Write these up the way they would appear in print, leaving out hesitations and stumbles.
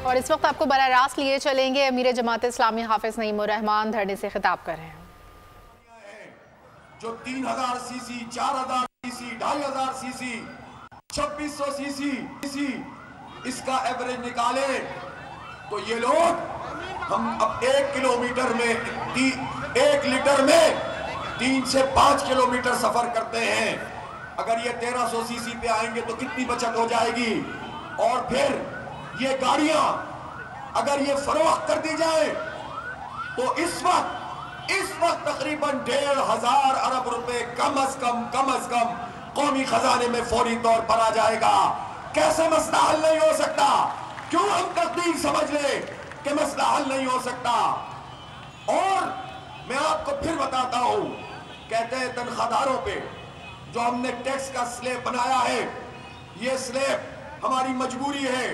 और इस वक्त आपको बराह रास्त लिए चलेंगे। अमीर जमात इस्लामी हाफिज नईम उर रहमान धरने से खिताब कर रहे हैं। जो 3000 सीसी, 4000 सीसी, 2500 सीसी, 2600 सीसी इसका एवरेज निकाले तो ये लोग हम अब 1 किलोमीटर में 1 लीटर में 3 से 5 किलोमीटर सफर करते हैं। अगर ये 1300 सीसी पे आएंगे तो कितनी बचत हो जाएगी। और फिर ये गाड़ियां अगर ये फरोख्त कर दी जाए तो इस वक्त तकरीबन 1500 अरब रुपए कम अज कम कौमी खजाने में फौरी तौर पर आ जाएगा। कैसे मसला हल नहीं हो सकता? क्यों हम तकदीर समझ ले कि मसला हल नहीं हो सकता? और मैं आपको फिर बताता हूं, कहते हैं तनख्वाहदारों पे जो हमने टैक्स का स्लैब बनाया है, ये स्लैब हमारी मजबूरी है।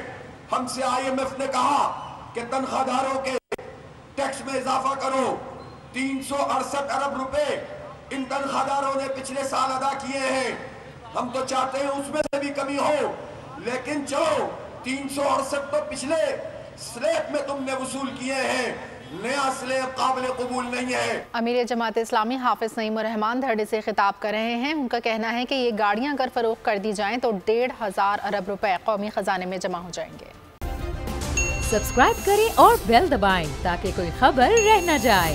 हमसे IMF ने कहा कि तनख्वाहदारों के टैक्स में इजाफा करो। 368 अरब रुपए इन तनख्वाहदारों ने पिछले साल अदा किए हैं। हम तो चाहते हैं उसमें से भी कमी हो, लेकिन चलो 368 तो पिछले स्लैब में तुमने वसूल किए हैं, नया स्लैब काबिल कबूल नहीं है। अमीर जमात इस्लामी हाफिज नईम उर रहमान धरने से खिताब कर रहे हैं। उनका कहना है कि ये गाड़ियां अगर फरोख्त कर दी जाएं तो 1500 अरब रुपए कौमी खजाने में जमा हो जाएंगे। सब्सक्राइब करें और बेल दबाएं ताकि कोई खबर रह न जाए।